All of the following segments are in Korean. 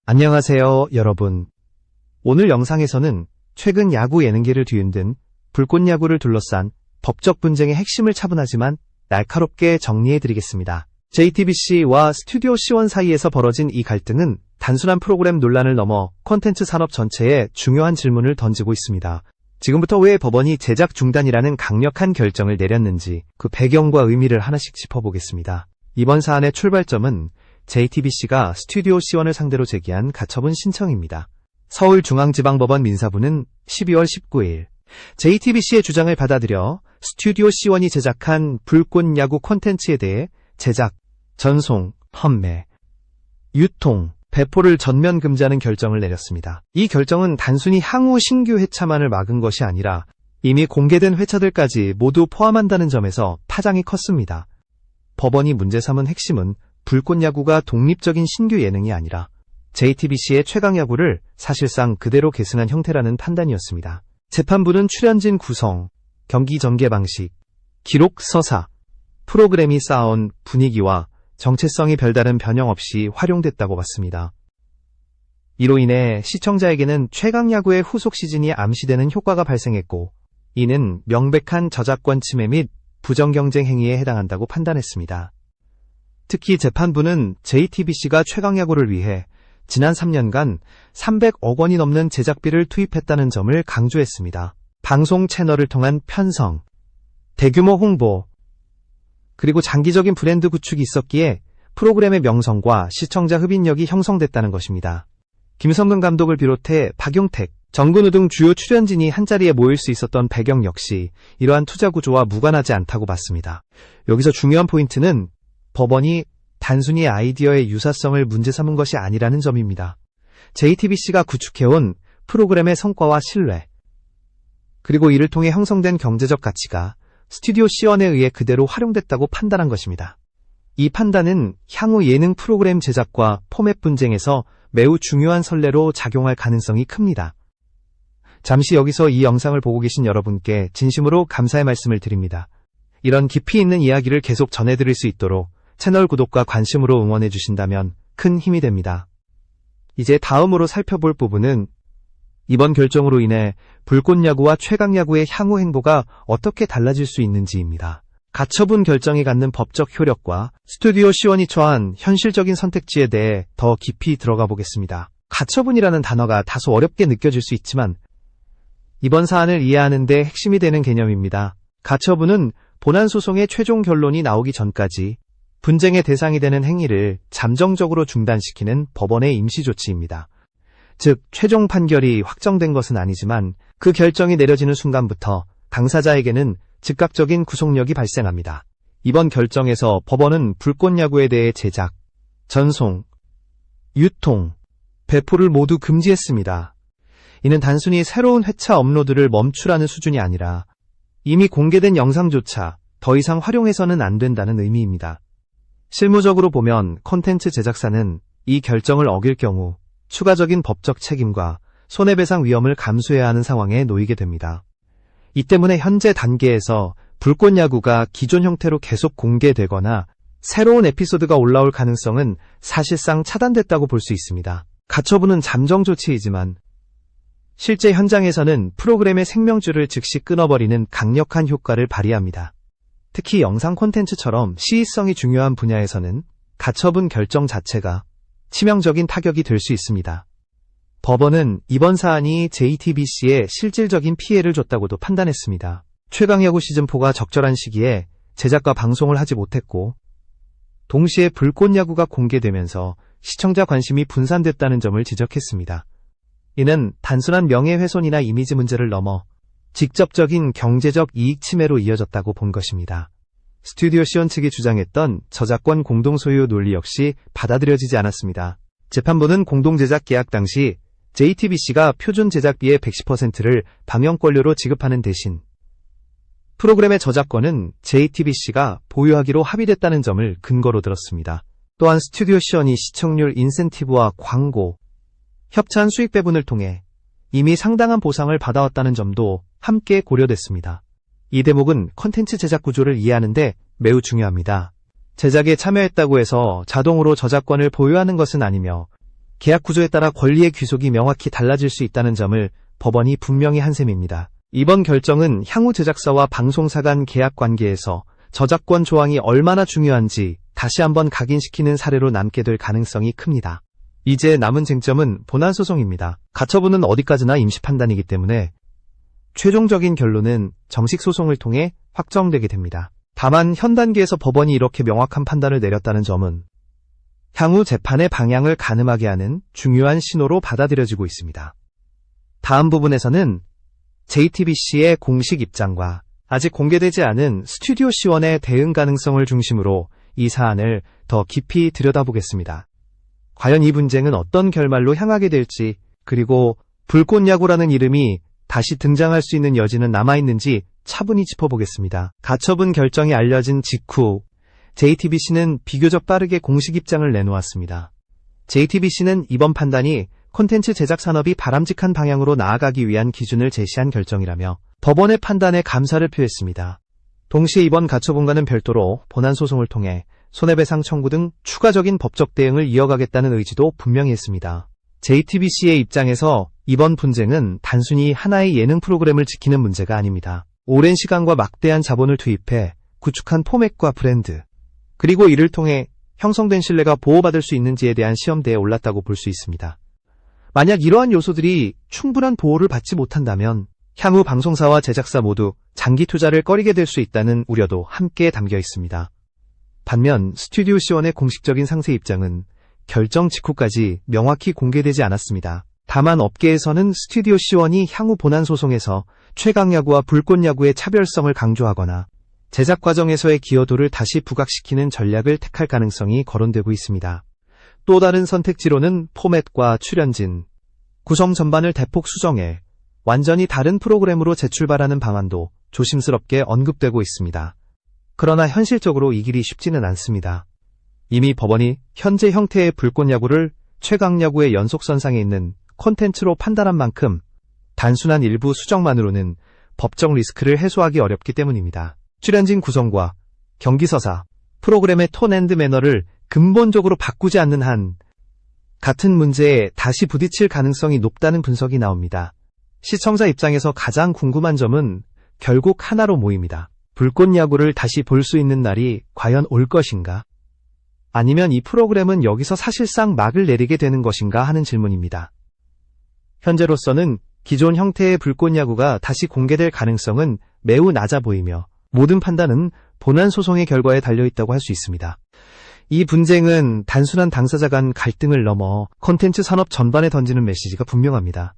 안녕하세요, 여러분. 오늘 영상에서는 최근 야구 예능계를 뒤흔든 불꽃야구를 둘러싼 법적 분쟁의 핵심을 차분하지만 날카롭게 정리해드리겠습니다. JTBC와 스튜디오 C1 사이에서 벌어진 이 갈등은 단순한 프로그램 논란을 넘어 콘텐츠 산업 전체에 중요한 질문을 던지고 있습니다. 지금부터 왜 법원이 제작 중단이라는 강력한 결정을 내렸는지 그 배경과 의미를 하나씩 짚어보겠습니다. 이번 사안의 출발점은 JTBC가 스튜디오 C1을 상대로 제기한 가처분 신청입니다. 서울중앙지방법원 민사부는 12월 19일 JTBC의 주장을 받아들여 스튜디오 C1이 제작한 불꽃야구 콘텐츠에 대해 제작, 전송, 판매, 유통, 배포를 전면 금지하는 결정을 내렸습니다. 이 결정은 단순히 향후 신규 회차만을 막은 것이 아니라 이미 공개된 회차들까지 모두 포함한다는 점에서 파장이 컸습니다. 법원이 문제 삼은 핵심은 불꽃야구가 독립적인 신규 예능이 아니라 JTBC의 최강야구를 사실상 그대로 계승한 형태라는 판단이었습니다. 재판부는 출연진 구성, 경기 전개 방식, 기록 서사, 프로그램이 쌓아온 분위기와 정체성이 별다른 변형 없이 활용됐다고 봤습니다. 이로 인해 시청자에게는 최강야구의 후속 시즌이 암시되는 효과가 발생했고, 이는 명백한 저작권 침해 및 부정경쟁 행위에 해당한다고 판단했습니다. 특히 재판부는 JTBC가 최강야구를 위해 지난 3년간 300억 원이 넘는 제작비를 투입했다는 점을 강조했습니다. 방송 채널을 통한 편성, 대규모 홍보, 그리고 장기적인 브랜드 구축이 있었기에 프로그램의 명성과 시청자 흡인력이 형성됐다는 것입니다. 김성근 감독을 비롯해 박용택, 정근우 등 주요 출연진이 한자리에 모일 수 있었던 배경 역시 이러한 투자 구조와 무관하지 않다고 봤습니다. 여기서 중요한 포인트는 법원이 단순히 아이디어의 유사성을 문제 삼은 것이 아니라는 점입니다. JTBC가 구축해온 프로그램의 성과와 신뢰, 그리고 이를 통해 형성된 경제적 가치가 스튜디오 C1에 의해 그대로 활용됐다고 판단한 것입니다. 이 판단은 향후 예능 프로그램 제작과 포맷 분쟁에서 매우 중요한 선례로 작용할 가능성이 큽니다. 잠시 여기서 이 영상을 보고 계신 여러분께 진심으로 감사의 말씀을 드립니다. 이런 깊이 있는 이야기를 계속 전해드릴 수 있도록 채널 구독과 관심으로 응원해 주신다면 큰 힘이 됩니다. 이제 다음으로 살펴볼 부분은 이번 결정으로 인해 불꽃야구와 최강야구의 향후 행보가 어떻게 달라질 수 있는지입니다. 가처분 결정이 갖는 법적 효력과 스튜디오 C1이 처한 현실적인 선택지에 대해 더 깊이 들어가 보겠습니다. 가처분이라는 단어가 다소 어렵게 느껴질 수 있지만 이번 사안을 이해하는 데 핵심이 되는 개념입니다. 가처분은 본안 소송의 최종 결론이 나오기 전까지 분쟁의 대상이 되는 행위를 잠정적으로 중단시키는 법원의 임시조치입니다. 즉, 최종 판결이 확정된 것은 아니지만 그 결정이 내려지는 순간부터 당사자에게는 즉각적인 구속력이 발생합니다. 이번 결정에서 법원은 불꽃야구에 대해 제작, 전송, 유통, 배포를 모두 금지했습니다. 이는 단순히 새로운 회차 업로드를 멈추라는 수준이 아니라 이미 공개된 영상조차 더 이상 활용해서는 안 된다는 의미입니다. 실무적으로 보면 콘텐츠 제작사는 이 결정을 어길 경우 추가적인 법적 책임과 손해배상 위험을 감수해야 하는 상황에 놓이게 됩니다. 이 때문에 현재 단계에서 불꽃야구가 기존 형태로 계속 공개되거나 새로운 에피소드가 올라올 가능성은 사실상 차단됐다고 볼 수 있습니다. 가처분은 잠정 조치이지만 실제 현장에서는 프로그램의 생명줄을 즉시 끊어버리는 강력한 효과를 발휘합니다. 특히 영상 콘텐츠처럼 시의성이 중요한 분야에서는 가처분 결정 자체가 치명적인 타격이 될 수 있습니다. 법원은 이번 사안이 JTBC에 실질적인 피해를 줬다고도 판단했습니다. 최강야구 시즌4가 적절한 시기에 제작과 방송을 하지 못했고 동시에 불꽃야구가 공개되면서 시청자 관심이 분산됐다는 점을 지적했습니다. 이는 단순한 명예훼손이나 이미지 문제를 넘어 직접적인 경제적 이익 침해로 이어졌다고 본 것입니다. 스튜디오 C1 측이 주장했던 저작권 공동소유 논리 역시 받아들여지지 않았습니다. 재판부는 공동제작 계약 당시 JTBC가 표준 제작비의 110%를 방영권료로 지급하는 대신 프로그램의 저작권은 JTBC가 보유하기로 합의됐다는 점을 근거로 들었습니다. 또한 스튜디오 C1이 시청률 인센티브와 광고, 협찬 수익 배분을 통해 이미 상당한 보상을 받아왔다는 점도 함께 고려됐습니다. 이 대목은 콘텐츠 제작 구조를 이해하는 데 매우 중요합니다. 제작에 참여했다고 해서 자동으로 저작권을 보유하는 것은 아니며 계약 구조에 따라 권리의 귀속이 명확히 달라질 수 있다는 점을 법원이 분명히 한 셈입니다. 이번 결정은 향후 제작사와 방송사 간 계약 관계에서 저작권 조항이 얼마나 중요한지 다시 한번 각인시키는 사례로 남게 될 가능성이 큽니다. 이제 남은 쟁점은 본안 소송입니다. 가처분은 어디까지나 임시 판단이기 때문에 최종적인 결론은 정식 소송을 통해 확정되게 됩니다. 다만 현 단계에서 법원이 이렇게 명확한 판단을 내렸다는 점은 향후 재판의 방향을 가늠하게 하는 중요한 신호로 받아들여지고 있습니다. 다음 부분에서는 JTBC의 공식 입장과 아직 공개되지 않은 스튜디오 C1의 대응 가능성을 중심으로 이 사안을 더 깊이 들여다보겠습니다. 과연 이 분쟁은 어떤 결말로 향하게 될지, 그리고 불꽃야구라는 이름이 다시 등장할 수 있는 여지는 남아있는지 차분히 짚어보겠습니다. 가처분 결정이 알려진 직후 JTBC는 비교적 빠르게 공식 입장을 내놓았습니다. JTBC는 이번 판단이 콘텐츠 제작 산업이 바람직한 방향으로 나아가기 위한 기준을 제시한 결정이라며 법원의 판단에 감사를 표했습니다. 동시에 이번 가처분과는 별도로 본안 소송을 통해 손해배상 청구 등 추가적인 법적 대응을 이어가겠다는 의지도 분명히 했습니다. JTBC의 입장에서 이번 분쟁은 단순히 하나의 예능 프로그램을 지키는 문제가 아닙니다. 오랜 시간과 막대한 자본을 투입해 구축한 포맷과 브랜드, 그리고 이를 통해 형성된 신뢰가 보호받을 수 있는지에 대한 시험대에 올랐다고 볼 수 있습니다. 만약 이러한 요소들이 충분한 보호를 받지 못한다면 향후 방송사와 제작사 모두 장기 투자를 꺼리게 될 수 있다는 우려도 함께 담겨 있습니다. 반면 스튜디오 C1의 공식적인 상세 입장은 결정 직후까지 명확히 공개되지 않았습니다. 다만 업계에서는 스튜디오 C1이 향후 본안 소송에서 최강야구와 불꽃야구의 차별성을 강조하거나 제작 과정에서의 기여도를 다시 부각시키는 전략을 택할 가능성이 거론되고 있습니다. 또 다른 선택지로는 포맷과 출연진, 구성 전반을 대폭 수정해 완전히 다른 프로그램으로 재출발하는 방안도 조심스럽게 언급되고 있습니다. 그러나 현실적으로 이 길이 쉽지는 않습니다. 이미 법원이 현재 형태의 불꽃야구를 최강야구의 연속선상에 있는 콘텐츠로 판단한 만큼 단순한 일부 수정만으로는 법적 리스크를 해소하기 어렵기 때문입니다. 출연진 구성과 경기서사, 프로그램의 톤 앤드 매너를 근본적으로 바꾸지 않는 한 같은 문제에 다시 부딪힐 가능성이 높다는 분석이 나옵니다. 시청자 입장에서 가장 궁금한 점은 결국 하나로 모입니다. 불꽃야구를 다시 볼 수 있는 날이 과연 올 것인가? 아니면 이 프로그램은 여기서 사실상 막을 내리게 되는 것인가 하는 질문입니다. 현재로서는 기존 형태의 불꽃야구가 다시 공개될 가능성은 매우 낮아 보이며 모든 판단은 본안 소송의 결과에 달려있다고 할 수 있습니다. 이 분쟁은 단순한 당사자 간 갈등을 넘어 콘텐츠 산업 전반에 던지는 메시지가 분명합니다.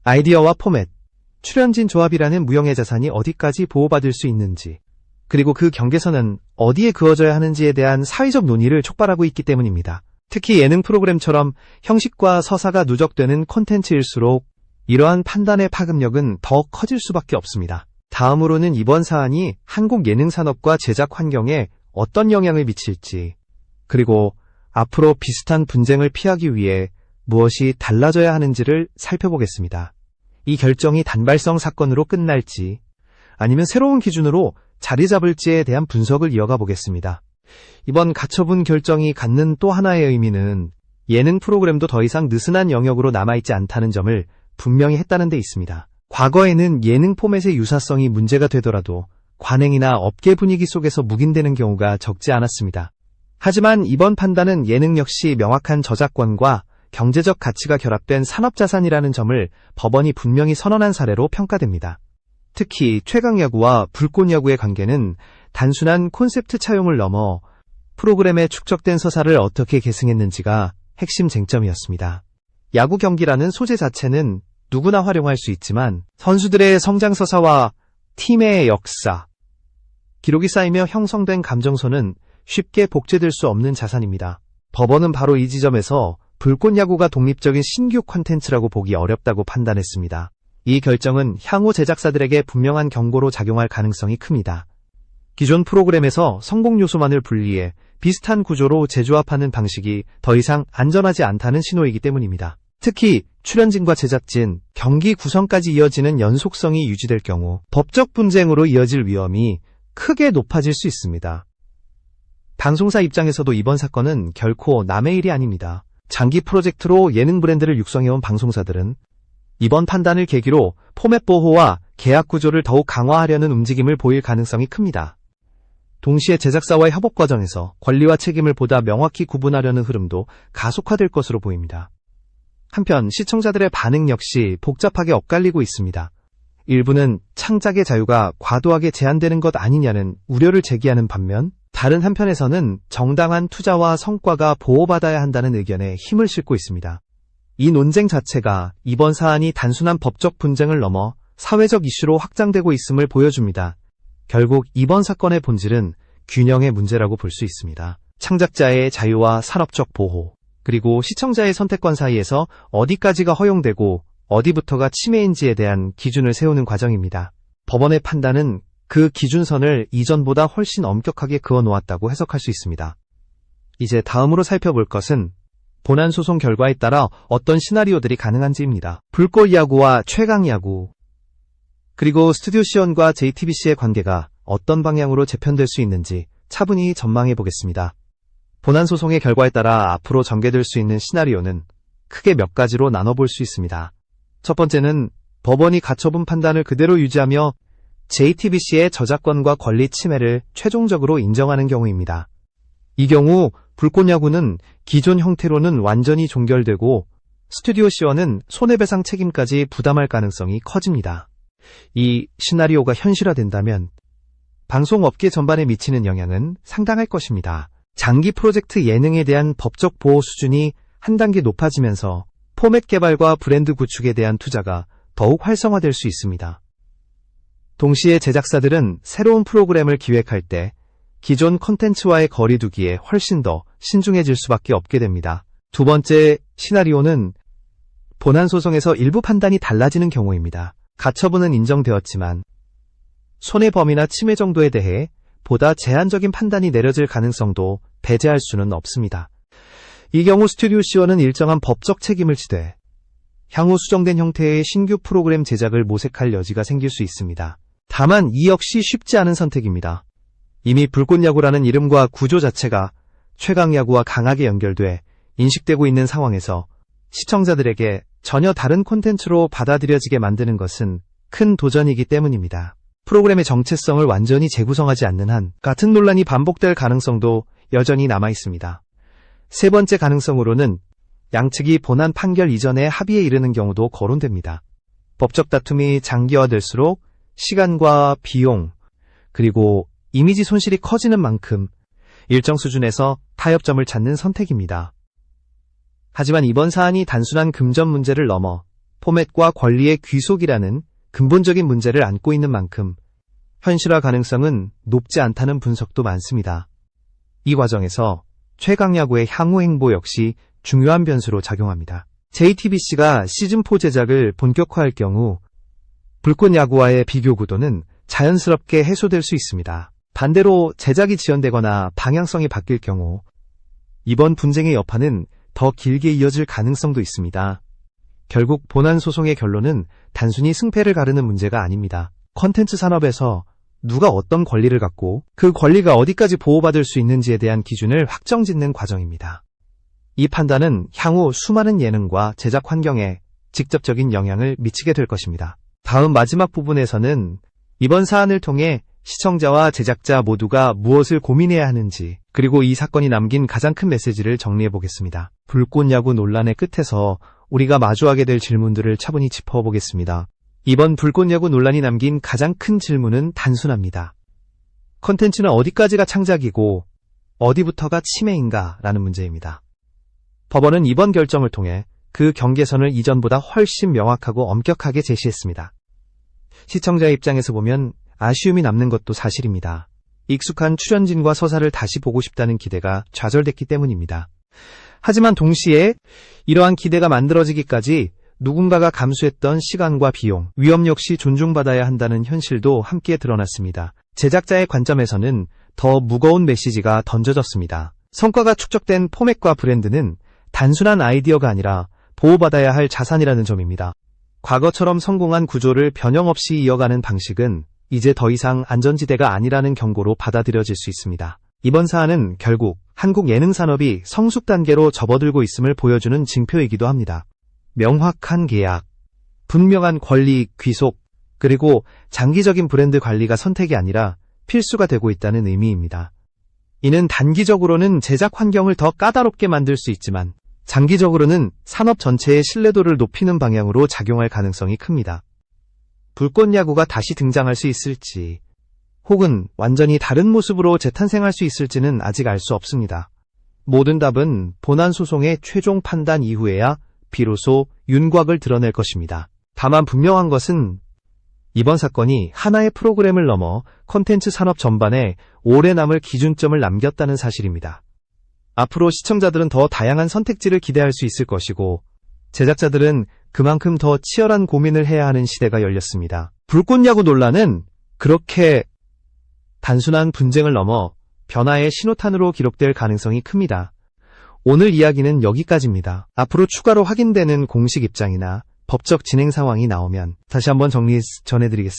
아이디어와 포맷, 출연진 조합이라는 무형의 자산이 어디까지 보호받을 수 있는지, 그리고 그 경계선은 어디에 그어져야 하는지에 대한 사회적 논의를 촉발하고 있기 때문입니다. 특히 예능 프로그램처럼 형식과 서사가 누적되는 콘텐츠일수록 이러한 판단의 파급력은 더 커질 수밖에 없습니다. 다음으로는 이번 사안이 한국 예능 산업과 제작 환경에 어떤 영향을 미칠지, 그리고 앞으로 비슷한 분쟁을 피하기 위해 무엇이 달라져야 하는지를 살펴보겠습니다. 이 결정이 단발성 사건으로 끝날지 아니면 새로운 기준으로 자리 잡을지에 대한 분석을 이어가 보겠습니다. 이번 가처분 결정이 갖는 또 하나의 의미는 예능 프로그램도 더 이상 느슨한 영역으로 남아있지 않다는 점을 분명히 했다는 데 있습니다. 과거에는 예능 포맷의 유사성이 문제가 되더라도 관행이나 업계 분위기 속에서 묵인되는 경우가 적지 않았습니다. 하지만 이번 판단은 예능 역시 명확한 저작권과 경제적 가치가 결합된 산업자산이라는 점을 법원이 분명히 선언한 사례로 평가됩니다. 특히 최강야구와 불꽃야구의 관계는 단순한 콘셉트 차용을 넘어 프로그램에 축적된 서사를 어떻게 계승했는지가 핵심 쟁점이었습니다. 야구 경기라는 소재 자체는 누구나 활용할 수 있지만 선수들의 성장 서사와 팀의 역사, 기록이 쌓이며 형성된 감정선은 쉽게 복제될 수 없는 자산입니다. 법원은 바로 이 지점에서 불꽃야구가 독립적인 신규 콘텐츠라고 보기 어렵다고 판단했습니다. 이 결정은 향후 제작사들에게 분명한 경고로 작용할 가능성이 큽니다. 기존 프로그램에서 성공 요소만을 분리해 비슷한 구조로 재조합하는 방식이 더 이상 안전하지 않다는 신호이기 때문입니다. 특히 출연진과 제작진, 경기 구성까지 이어지는 연속성이 유지될 경우 법적 분쟁으로 이어질 위험이 크게 높아질 수 있습니다. 방송사 입장에서도 이번 사건은 결코 남의 일이 아닙니다. 장기 프로젝트로 예능 브랜드를 육성해온 방송사들은 이번 판단을 계기로 포맷 보호와 계약 구조를 더욱 강화하려는 움직임을 보일 가능성이 큽니다. 동시에 제작사와의 협업 과정에서 권리와 책임을 보다 명확히 구분하려는 흐름도 가속화될 것으로 보입니다. 한편 시청자들의 반응 역시 복잡하게 엇갈리고 있습니다. 일부는 창작의 자유가 과도하게 제한되는 것 아니냐는 우려를 제기하는 반면, 다른 한편에서는 정당한 투자와 성과가 보호받아야 한다는 의견에 힘을 싣고 있습니다. 이 논쟁 자체가 이번 사안이 단순한 법적 분쟁을 넘어 사회적 이슈로 확장되고 있음을 보여줍니다. 결국 이번 사건의 본질은 균형의 문제라고 볼 수 있습니다. 창작자의 자유와 산업적 보호, 그리고 시청자의 선택권 사이에서 어디까지가 허용되고 어디부터가 침해인지에 대한 기준을 세우는 과정입니다. 법원의 판단은 그 기준선을 이전보다 훨씬 엄격하게 그어놓았다고 해석할 수 있습니다. 이제 다음으로 살펴볼 것은 본안 소송 결과에 따라 어떤 시나리오들이 가능한지입니다. 불꽃 야구와 최강 야구, 그리고 스튜디오 C1과 JTBC의 관계가 어떤 방향으로 재편될 수 있는지 차분히 전망해 보겠습니다. 본안 소송의 결과에 따라 앞으로 전개될 수 있는 시나리오는 크게 몇 가지로 나눠볼 수 있습니다. 첫 번째는 법원이 가처분 판단을 그대로 유지하며 JTBC의 저작권과 권리 침해를 최종적으로 인정하는 경우입니다. 이 경우 불꽃야구는 기존 형태로는 완전히 종결되고 스튜디오 C1은 손해배상 책임까지 부담할 가능성이 커집니다. 이 시나리오가 현실화된다면 방송업계 전반에 미치는 영향은 상당할 것입니다. 장기 프로젝트 예능에 대한 법적 보호 수준이 한 단계 높아지면서 포맷 개발과 브랜드 구축에 대한 투자가 더욱 활성화될 수 있습니다. 동시에 제작사들은 새로운 프로그램을 기획할 때 기존 콘텐츠와의 거리두기에 훨씬 더 신중해질 수밖에 없게 됩니다. 두 번째 시나리오는 본안 소송에서 일부 판단이 달라지는 경우입니다. 가처분은 인정되었지만 손해 범위나 침해 정도에 대해 보다 제한적인 판단이 내려질 가능성도 배제할 수는 없습니다. 이 경우 스튜디오 C1은 일정한 법적 책임을 지되 향후 수정된 형태의 신규 프로그램 제작을 모색할 여지가 생길 수 있습니다. 다만 이 역시 쉽지 않은 선택입니다. 이미 불꽃야구라는 이름과 구조 자체가 최강야구와 강하게 연결돼 인식되고 있는 상황에서 시청자들에게 전혀 다른 콘텐츠로 받아들여지게 만드는 것은 큰 도전이기 때문입니다. 프로그램의 정체성을 완전히 재구성하지 않는 한 같은 논란이 반복될 가능성도 여전히 남아 있습니다. 세 번째 가능성으로는 양측이 본안 판결 이전에 합의에 이르는 경우도 거론됩니다. 법적 다툼이 장기화될수록 시간과 비용, 그리고 이미지 손실이 커지는 만큼 일정 수준에서 타협점을 찾는 선택입니다. 하지만 이번 사안이 단순한 금전 문제를 넘어 포맷과 권리의 귀속이라는 근본적인 문제를 안고 있는 만큼 현실화 가능성은 높지 않다는 분석도 많습니다. 이 과정에서 최강야구의 향후 행보 역시 중요한 변수로 작용합니다. JTBC가 시즌4 제작을 본격화할 경우 불꽃야구와의 비교 구도는 자연스럽게 해소될 수 있습니다. 반대로 제작이 지연되거나 방향성이 바뀔 경우 이번 분쟁의 여파는 더 길게 이어질 가능성도 있습니다. 결국 본안 소송의 결론은 단순히 승패를 가르는 문제가 아닙니다. 콘텐츠 산업에서 누가 어떤 권리를 갖고 그 권리가 어디까지 보호받을 수 있는지에 대한 기준을 확정짓는 과정입니다. 이 판단은 향후 수많은 예능과 제작 환경에 직접적인 영향을 미치게 될 것입니다. 다음 마지막 부분에서는 이번 사안을 통해 시청자와 제작자 모두가 무엇을 고민해야 하는지, 그리고 이 사건이 남긴 가장 큰 메시지를 정리해 보겠습니다. 불꽃야구 논란의 끝에서 우리가 마주하게 될 질문들을 차분히 짚어보겠습니다. 이번 불꽃야구 논란이 남긴 가장 큰 질문은 단순합니다. 콘텐츠는 어디까지가 창작이고 어디부터가 침해인가 라는 문제입니다. 법원은 이번 결정을 통해 그 경계선을 이전보다 훨씬 명확하고 엄격하게 제시했습니다. 시청자의 입장에서 보면 아쉬움이 남는 것도 사실입니다. 익숙한 출연진과 서사를 다시 보고 싶다는 기대가 좌절됐기 때문입니다. 하지만 동시에 이러한 기대가 만들어지기까지 누군가가 감수했던 시간과 비용, 위험 역시 존중받아야 한다는 현실도 함께 드러났습니다. 제작자의 관점에서는 더 무거운 메시지가 던져졌습니다. 성과가 축적된 포맷과 브랜드는 단순한 아이디어가 아니라 보호받아야 할 자산이라는 점입니다. 과거처럼 성공한 구조를 변형 없이 이어가는 방식은 이제 더 이상 안전지대가 아니라는 경고로 받아들여질 수 있습니다. 이번 사안은 결국 한국 예능 산업이 성숙 단계로 접어들고 있음을 보여주는 징표이기도 합니다. 명확한 계약, 분명한 권리, 귀속, 그리고 장기적인 브랜드 관리가 선택이 아니라 필수가 되고 있다는 의미입니다. 이는 단기적으로는 제작 환경을 더 까다롭게 만들 수 있지만 장기적으로는 산업 전체의 신뢰도를 높이는 방향으로 작용할 가능성이 큽니다. 불꽃야구가 다시 등장할 수 있을지, 혹은 완전히 다른 모습으로 재탄생할 수 있을지는 아직 알 수 없습니다. 모든 답은 본안 소송의 최종 판단 이후에야 비로소 윤곽을 드러낼 것입니다. 다만 분명한 것은 이번 사건이 하나의 프로그램을 넘어 콘텐츠 산업 전반에 오래 남을 기준점을 남겼다는 사실입니다. 앞으로 시청자들은 더 다양한 선택지를 기대할 수 있을 것이고, 제작자들은 그만큼 더 치열한 고민을 해야 하는 시대가 열렸습니다. 불꽃야구 논란은 그렇게 단순한 분쟁을 넘어 변화의 신호탄으로 기록될 가능성이 큽니다. 오늘 이야기는 여기까지입니다. 앞으로 추가로 확인되는 공식 입장이나 법적 진행 상황이 나오면 다시 한번 전해드리겠습니다.